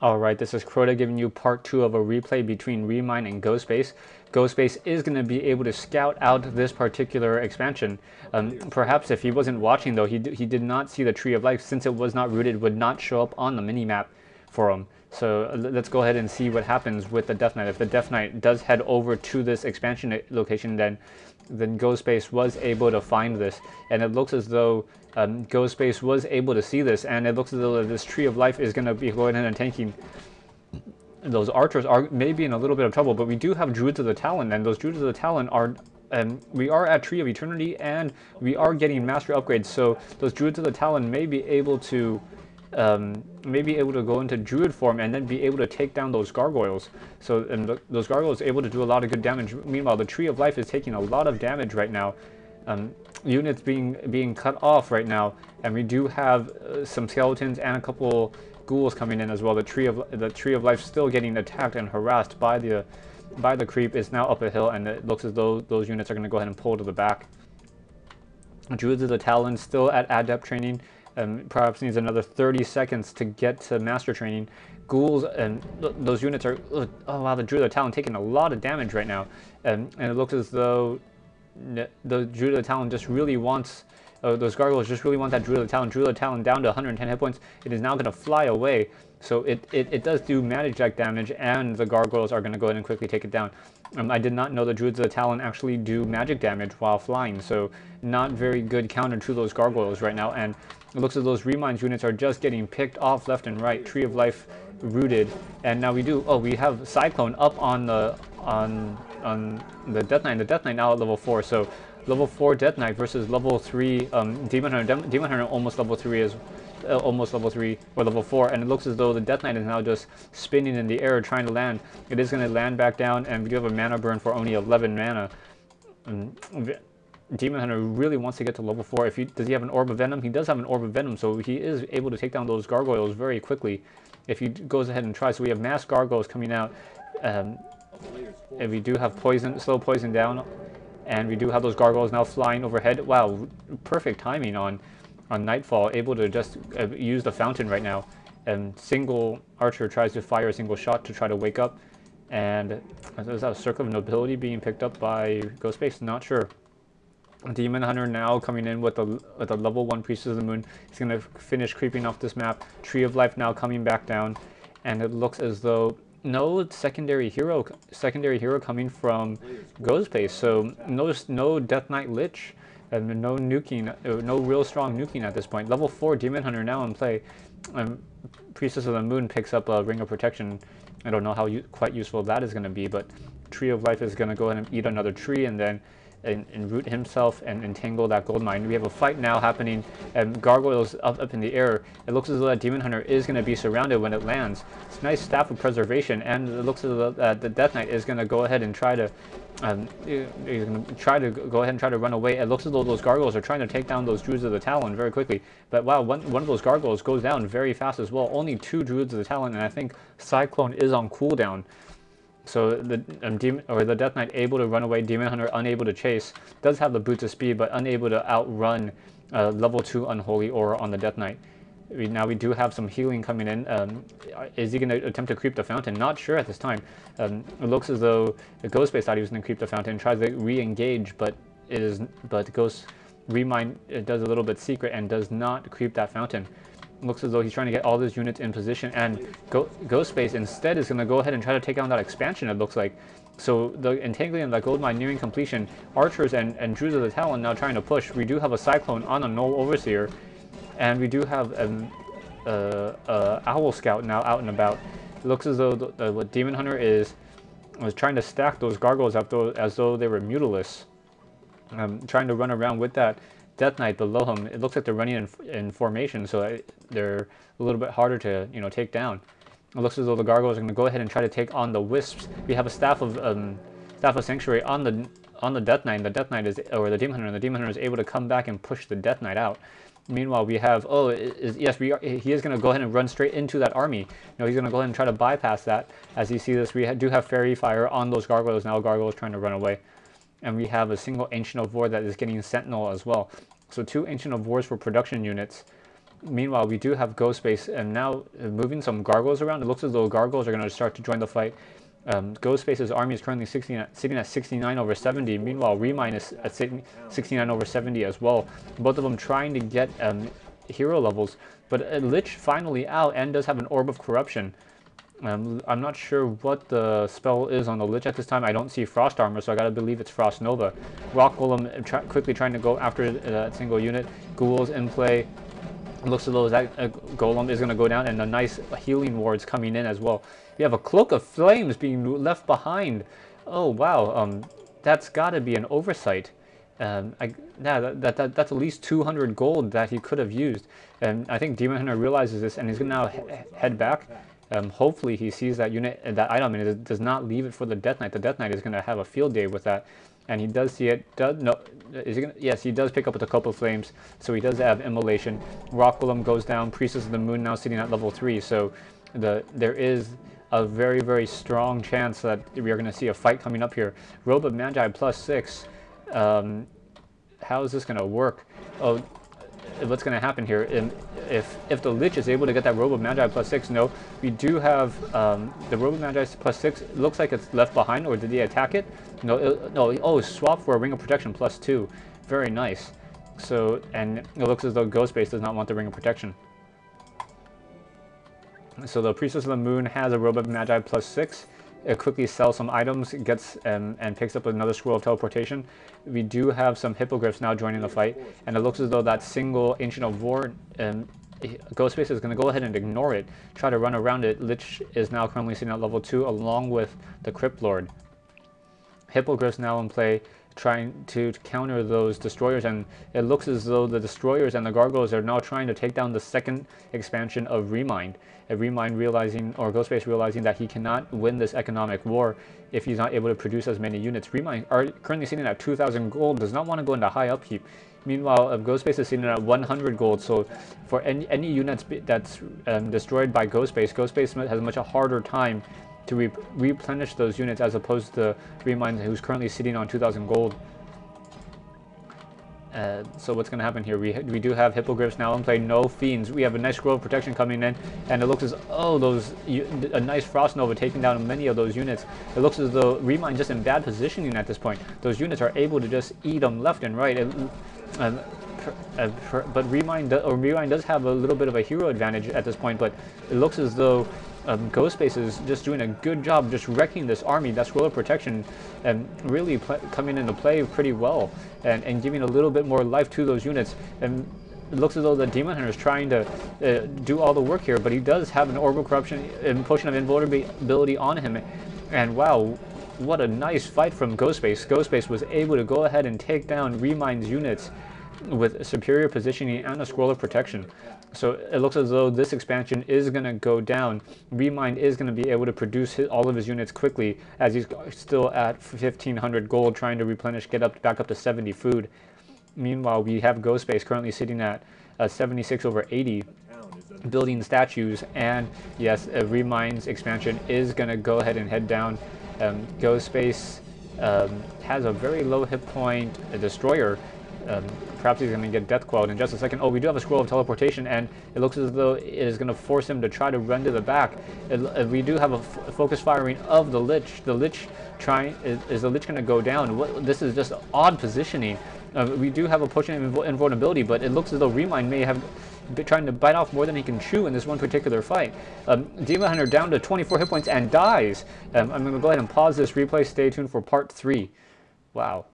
Alright, this is Crota giving you part 2 of a replay between Remine and GoSpace. GoSpace is going to be able to scout out this particular expansion. Perhaps if he wasn't watching though, he did not see the Tree of Life, since it was not rooted, would not show up on the minimap for him. So let's go ahead and see what happens with the Death Knight. If the Death Knight does head over to this expansion location, then GoSpace was able to find this, and it looks as though GoSpace was able to see this, and it looks as though this Tree of Life is going to be going ahead and tanking. Those archers are maybe in a little bit of trouble, but we do have Druids of the Talon, and those Druids of the Talon are, we are at Tree of Eternity, and we are getting Master upgrades, so those Druids of the Talon may be able to go into Druid form and then be able to take down those gargoyles. So those gargoyles are able to do a lot of good damage. Meanwhile, the Tree of Life is taking a lot of damage right now. Units being cut off right now, and we do have some skeletons and a couple ghouls coming in as well. The Tree of Life still getting attacked and harassed by the creep. Is now up a hill, and it looks as though those units are going to go ahead and pull to the back. Druids of the Talon still at adept training. Perhaps needs another 30 seconds to get to master training. Ghouls and those units are, oh wow, the Druid of the Talon taking a lot of damage right now, and it looks as though the Druid of the Talon just really wants, those gargoyles just really want that Druid of the Talon. Druid of the Talon down to 110 hit points. It is now going to fly away, so it does do magic jack damage, and the gargoyles are going to go ahead and quickly take it down. I did not know the Druids of the Talon actually do magic damage while flying, so not very good counter to those gargoyles right now, and it looks as those Remines units are just getting picked off left and right. Tree of Life rooted, and now we have Cyclone up on the Death Knight. The Death Knight now at level 4, so level 4 Death Knight versus level 3 Demon Hunter. Demon Hunter almost level 3 almost level 3 or level 4, and it looks as though the Death Knight is now just spinning in the air trying to land. It is going to land back down, and we do have a mana burn for only 11 mana. Demon Hunter really wants to get to level 4. Does he have an Orb of Venom? He does have an Orb of Venom, so he is able to take down those gargoyles very quickly if he goes ahead and tries. So we have mass gargoyles coming out, and we do have slow poison down, and we do have those gargoyles now flying overhead. Wow, perfect timing on Nightfall, able to just use the fountain right now, and single archer tries to fire a single shot to try to wake up, and is that a Circle of Nobility being picked up by GoSpace? Not sure. Demon Hunter now coming in with a level 1 Priestess of the Moon. He's going to finish creeping off this map. Tree of Life now coming back down, and it looks as though no secondary hero coming from GoSpace. So no Death Knight Lich, and no nuking, no real strong nuking at this point. Level 4 Demon Hunter now in play. Priestess of the Moon picks up a Ring of Protection. I don't know how quite useful that is going to be, but Tree of Life is going to go ahead and eat another tree, and then and root himself and entangle that gold mine. We have a fight now happening, and gargoyles up in the air. It looks as though that Demon Hunter is going to be surrounded when it lands. It's a nice Staff of Preservation, and it looks as though the Death Knight is going to go ahead and try to run away. It looks as though those gargoyles are trying to take down those Druids of the Talon very quickly. But wow, one of those gargoyles goes down very fast as well. Only 2 Druids of the Talon, and I think Cyclone is on cooldown. So the Death Knight able to run away, Demon Hunter unable to chase. Does have the Boots of Speed, but unable to outrun level 2 Unholy Aura on the Death Knight. Now we do have some healing coming in. Is he going to attempt to creep the fountain? Not sure at this time. It looks as though the GoSpace thought he was going to creep the fountain, tries to re-engage, but Remine does a little bit secret and does not creep that fountain. Looks as though he's trying to get all those units in position, and GoSpace instead is going to go ahead and try to take down that expansion, it looks like. So the entangling of that gold mine nearing completion. Archers and Druids of the Talon now trying to push. We do have a Cyclone on a Null Overseer, and we do have Owl Scout now out and about. It looks as though what Demon Hunter was trying to stack those gargoyles up as though they were Mutalisk, trying to run around with that Death Knight below him. It looks like they're running in formation, so they're a little bit harder to take down. It looks as though the gargoyles are going to go ahead and try to take on the wisps. We have a Staff of Sanctuary on the Death Knight. The Death Knight or the Demon Hunter, and the Demon Hunter is able to come back and push the Death Knight out. Meanwhile, we have he is going to go ahead and run straight into that army. He's going to go ahead and try to bypass that. As you see this, we do have Fairy Fire on those gargoyles now. Gargoyles trying to run away. And we have a single Ancient of War that is getting Sentinel as well. So 2 Ancient of Wars for production units. Meanwhile, we do have GoSpace, and now moving some gargoyles around. It looks as though gargoyles are going to start to join the fight. GoSpace's army is currently sitting at 69 over 70. Meanwhile, Remind is at 69 over 70 as well. Both of them trying to get hero levels. But Lich finally out and does have an Orb of Corruption. I'm not sure what the spell is on the Lich at this time. I don't see Frost Armor, so I gotta believe it's Frost Nova. Rock Golem quickly trying to go after that single unit. Ghouls in play. It looks as though that Golem is going to go down, and a nice healing ward's coming in as well. We have a Cloak of Flames being left behind. Oh, wow. That's got to be an oversight. That's at least 200 gold that he could have used. And I think Demon Hunter realizes this, and he's going to now head back. Hopefully he sees that unit, that item, and it does not leave it for the Death Knight. The Death Knight is going to have a field day with that. And he does see it. Yes, he does pick up with a couple of flames, so he does have immolation. Rock Golem goes down. Priestess of the Moon now sitting at level 3, so there is a very, very strong chance that we are going to see a fight coming up here. Robe of Magi +6. How is this going to work? Oh, what's going to happen here? If the Lich is able to get that Robe of Magi +6, no, we do have the Robe of Magi +6. Looks like it's left behind, or did he attack it? No, no. Oh, swap for a Ring of Protection +2. Very nice. So, and it looks as though Ghostbase does not want the Ring of Protection. So the Priestess of the Moon has a Robe of Magi +6. It quickly sells some items, gets and picks up another Scroll of Teleportation. We do have some Hippogriffs now joining the fight, and it looks as though that single Ancient of War, Ghostbase is going to go ahead and ignore it, try to run around it. Lich is now currently sitting at level 2 along with the Crypt Lord. Hippogriffs now in play, trying to counter those destroyers, and it looks as though the destroyers and the gargoyles are now trying to take down the second expansion of Remind. Remind realizing, or Ghostbase realizing, that he cannot win this economic war if he's not able to produce as many units. Remind are currently sitting at 2,000 gold, does not want to go into high upkeep. Meanwhile, Ghostbase is sitting at 100 gold, so for any units that's destroyed by Ghostbase, Ghostbase has much a harder time to replenish those units as opposed to Remind, who's currently sitting on 2,000 gold. So what's going to happen here? We do have Hippogriffs now in play, no Fiends. We have a nice Scroll of Protection coming in, and it looks as, oh, a nice Frost Nova taking down many of those units. It looks as though Remind just in bad positioning at this point. Those units are able to just eat them left and right. But Remind does have a little bit of a hero advantage at this point, but it looks as though Ghostbase is just doing a good job just wrecking this army. That Scroll of Protection really coming into play pretty well, and giving a little bit more life to those units. And it looks as though the Demon Hunter is trying to do all the work here, but he does have an Orb of Corruption and Potion of Invulnerability on him. And wow, what a nice fight from Ghostbase. Ghostbase was able to go ahead and take down Remind's units with superior positioning and a Scroll of Protection. So it looks as though this expansion is going to go down. Remind is going to be able to produce all of his units quickly, as he's still at 1,500 gold, trying to replenish, get back up to 70 food. Meanwhile, we have Ghostbase currently sitting at 76 over 80, building statues, and yes, Remind's expansion is going to go ahead and head down. Ghostbase has a very low hit point, a destroyer. Perhaps he's going to get death quelled in just a second. Oh, we do have a Scroll of Teleportation, and it looks as though it is going to force him to try to run to the back. We do have a focus firing of the Lich. Is the Lich going to go down? This is just odd positioning. We do have a Potion of Invulnerability, but it looks as though Remind may have been trying to bite off more than he can chew in this one particular fight. Demon Hunter down to 24 hit points and dies. I'm going to go ahead and pause this replay. Stay tuned for part 3. Wow.